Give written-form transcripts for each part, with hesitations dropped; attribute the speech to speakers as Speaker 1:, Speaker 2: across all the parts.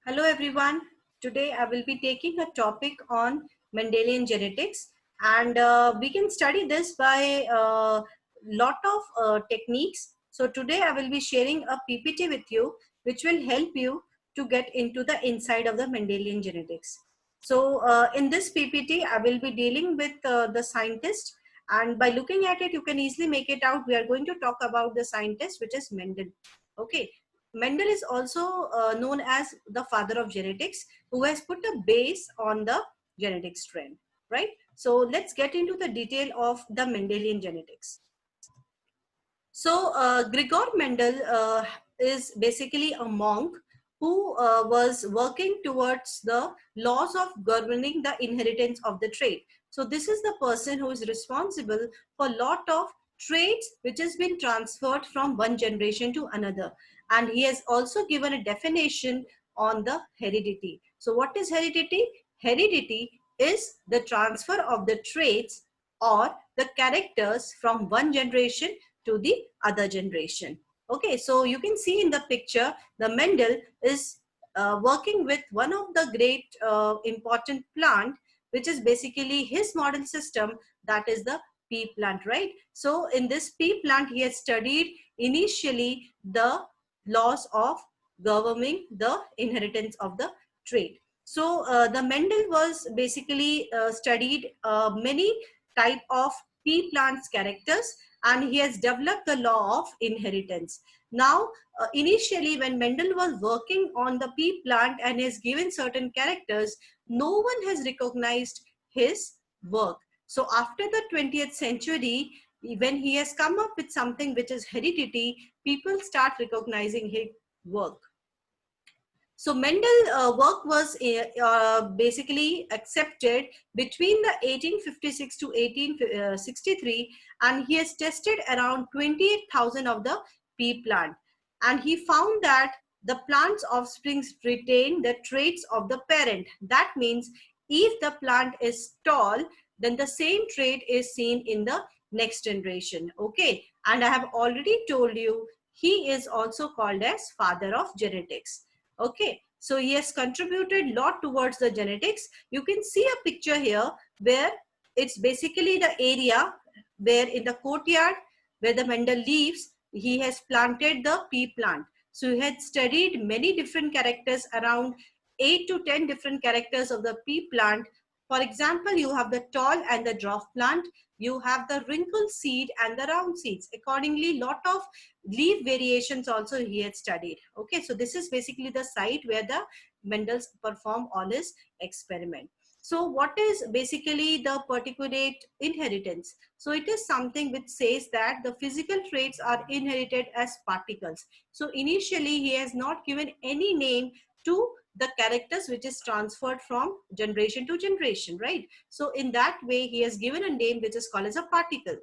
Speaker 1: Hello everyone. Today I will be taking a topic on Mendelian genetics, and we can study this by a lot of techniques. So today I will be sharing a PPT with you which will help you to get into the inside of the Mendelian genetics. So in this PPT I will be dealing with the scientist, and by looking at it you can easily make it out. We are going to talk about the scientist, which is Mendel. Okay. Mendel is also known as the father of genetics, who has put a base on the genetics trend, right? So let's get into the detail of the Mendelian genetics. So Gregor Mendel is basically a monk who was working towards the laws of governing the inheritance of the trait. So this is the person who is responsible for a lot of traits which has been transferred from one generation to another. And he has also given a definition on the heredity. So what is heredity? Heredity is the transfer of the traits or the characters from one generation to the other generation. Okay, so you can see in the picture, the Mendel is working with one of the great important plant, which is basically his model system, that is the pea plant, right? So in this pea plant, he has studied initially the laws of governing the inheritance of the trait. So the Mendel was basically studied many type of pea plants characters, and he has developed the law of inheritance. Now, initially when Mendel was working on the pea plant and has given certain characters, no one has recognized his work. So after the 20th century, when he has come up with something which is heredity, people start recognizing his work. So Mendel work was basically accepted between the 1856 to 1863, and he has tested around 28,000 of the pea plant, and he found that the plant's offspring retain the traits of the parent. That means if the plant is tall, then the same trait is seen in the next generation. Okay, and I have already told you he is also called as father of genetics. Okay, so he has contributed a lot towards the genetics. You can see a picture here where it's basically the area where in the courtyard where the Mendel lives, he has planted the pea plant. So he had studied many different characters, around 8 to 10 different characters of the pea plant. For example, you have the tall and the dwarf plant, you have the wrinkled seed and the round seeds. Accordingly, lot of leaf variations also he had studied. Okay, so this is basically the site where the Mendel's perform all his experiment. So what is basically the particulate inheritance? So it is something which says that the physical traits are inherited as particles. So initially he has not given any name to the characters which is transferred from generation to generation, right? So in that way he has given a name which is called as a particle,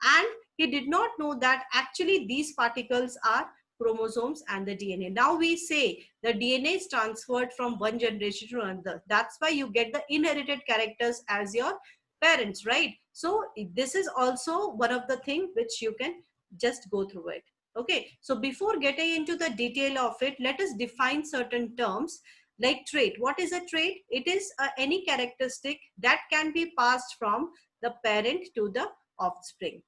Speaker 1: and he did not know that actually these particles are chromosomes and the DNA. Now we say the DNA is transferred from one generation to another. That's why you get the inherited characters as your parents, right? So this is also one of the things which you can just go through it. Okay, so before getting into the detail of it, let us define certain terms like trait. What is a trait? It is any characteristic that can be passed from the parent to the offspring.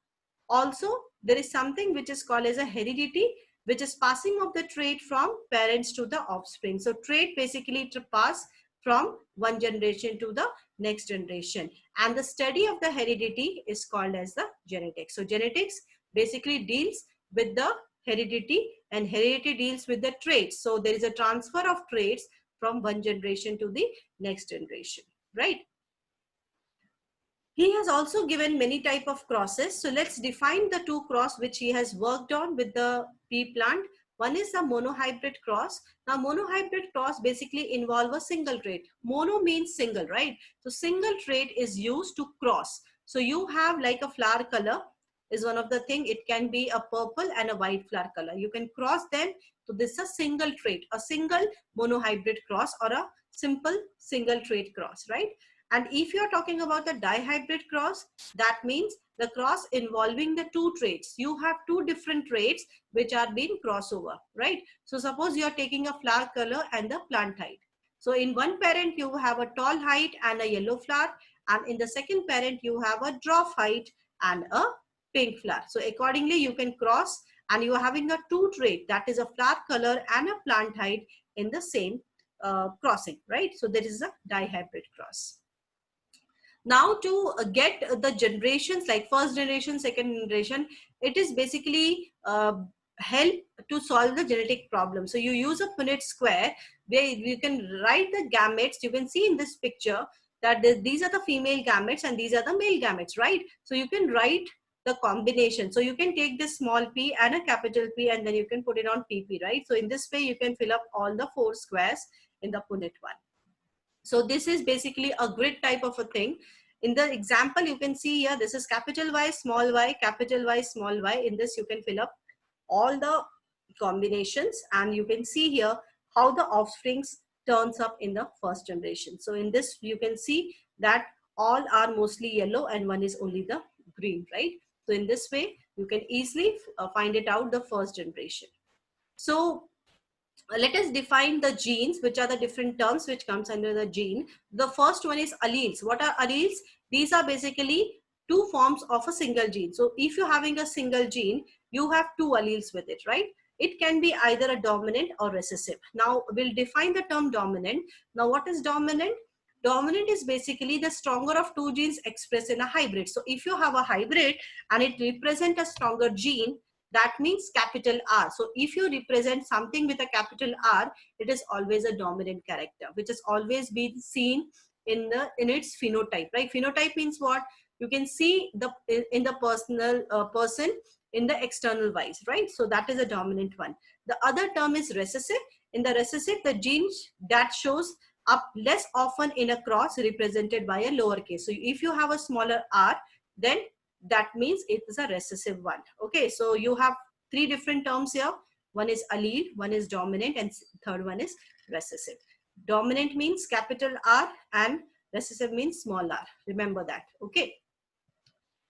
Speaker 1: Also, there is something which is called as a heredity, which is passing of the trait from parents to the offspring. So trait basically to pass from one generation to the next generation. And the study of the heredity is called as the genetics. So genetics basically deals with the heredity, and heredity deals with the traits. So there is a transfer of traits from one generation to the next generation, right? He has also given many type of crosses. So let's define the two cross which he has worked on with the pea plant. One is the monohybrid cross. Now monohybrid cross basically involve a single trait. Mono means single, right? So single trait is used to cross. So you have like a flower color is one of the thing. It can be a purple and a white flower color. You can cross them. So this is a single trait, a single monohybrid cross or a simple single trait cross, right? And if you're talking about the dihybrid cross, that means the cross involving the two traits. You have two different traits which are being crossover, right? So suppose you're taking a flower color and the plant height. So in one parent, you have a tall height and a yellow flower. And in the second parent, you have a dwarf height and a pink flower. So accordingly, you can cross, and you are having a two trait, that is a flower color and a plant height in the same crossing, right? So there is a dihybrid cross. Now to get the generations like first generation, second generation, it is basically help to solve the genetic problem. So you use a Punnett square where you can write the gametes. You can see in this picture that these are the female gametes and these are the male gametes, right? So you can write the combination. So you can take this small p and a capital P and then you can put it on pp, right? So in this way you can fill up all the 4 squares in the Punnett one. So this is basically a grid type of a thing. In the example, you can see here, this is capital Y, capital Y, small y. In this, you can fill up all the combinations, and you can see here how the offsprings turns up in the first generation. So in this, you can see that all are mostly yellow and one is only the green, right? So in this way, you can easily find it out the first generation. So let us define the genes, which are the different terms which comes under the gene. The first one is alleles. What are alleles? These are basically two forms of a single gene. So if you're having a single gene, you have two alleles with it, right? It can be either a dominant or recessive. Now we'll define the term dominant. Now what is dominant? Dominant is basically the stronger of two genes expressed in a hybrid. So if you have a hybrid and it represents a stronger gene, that means capital R. So if you represent something with a capital R, it is always a dominant character, which has always been seen in its phenotype, right? Phenotype means what? You can see in the person in the external wise, right? So that is a dominant one. The other term is recessive. In the recessive, the gene that shows up less often in a cross represented by a lowercase. So if you have a smaller r, then that means it is a recessive one. Okay, so you have three different terms here. One is allele, one is dominant, and third one is recessive. Dominant means capital R and recessive means small r. Remember that. Okay.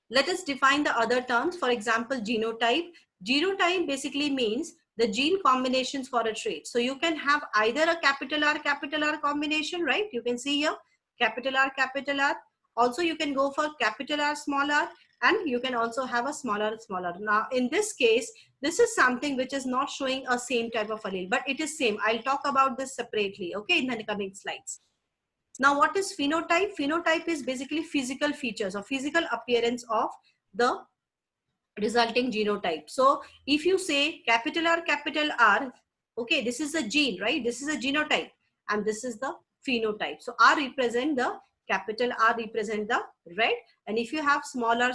Speaker 1: Let us define the other terms. For example, genotype. Genotype basically means the gene combinations for a trait. So you can have either a capital R combination, right? You can see here, capital R. Also, you can go for capital R, small r, and you can also have a smaller. Now, in this case, this is something which is not showing a same type of allele, but it is same. I'll talk about this separately, okay, in the coming slides. Now, what is phenotype? Phenotype is basically physical features or physical appearance of the resulting genotype. So if you say capital R, okay, this is a gene, right? This is a genotype and this is the phenotype. So R represent the capital R represent the red, and if you have small r,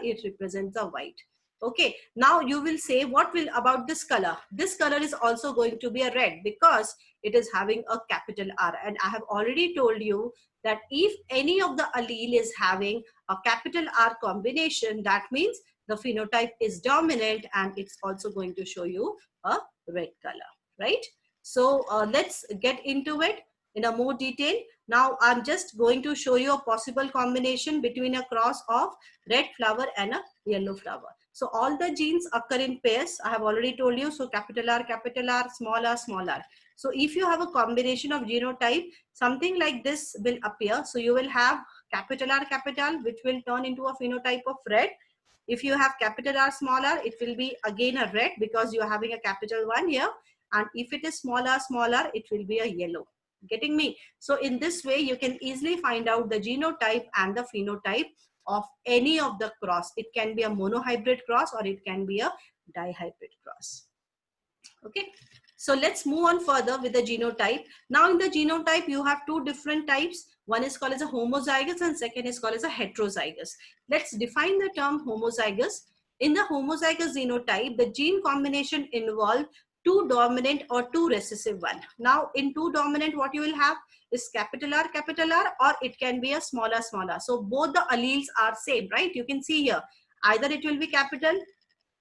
Speaker 1: it represents the white. Okay, now you will say, what will about this color? This color is also going to be a red because it is having a capital R. And I have already told you that if any of the allele is having a capital R combination, that means the phenotype is dominant and it's also going to show you a red color, right? So let's get into it in a more detail. Now I'm just going to show you a possible combination between a cross of red flower and a yellow flower. So all the genes occur in pairs. I have already told you. So capital R, small r. So if you have a combination of genotype, something like this will appear. So you will have capital R, which will turn into a phenotype of red. If you have capital R, small r, it will be again a red because you are having a capital one here. And if it is small r, it will be a yellow. Getting me? So in this way, you can easily find out the genotype and the phenotype of any of the cross. It can be a monohybrid cross or it can be a dihybrid cross. Okay. So let's move on further with the genotype. Now in the genotype, you have two different types. One is called as a homozygous and second is called as a heterozygous. Let's define the term homozygous. In the homozygous genotype, the gene combination involves two dominant or two recessive one. Now in two dominant, what you will have is capital R, or it can be a smaller. So both the alleles are same, right? You can see here, either it will be capital,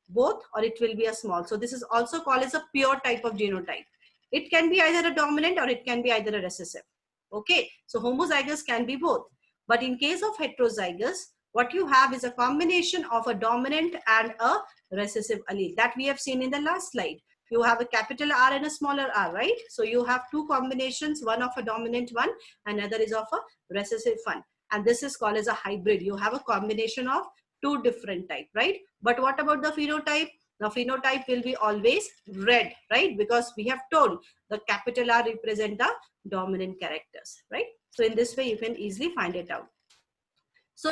Speaker 1: both, or it will be a small. So this is also called as a pure type of genotype. It can be either a dominant or it can be either a recessive. Okay, so homozygous can be both. But in case of heterozygous, what you have is a combination of a dominant and a recessive allele that we have seen in the last slide. You have a capital R and a smaller r, right? So you have two combinations, one of a dominant one, another is of a recessive one. And this is called as a hybrid. You have a combination of two different type, right? But what about the phenotype? The phenotype will be always red, right? Because we have told the capital R represent the dominant characters, right? So in this way, you can easily find it out.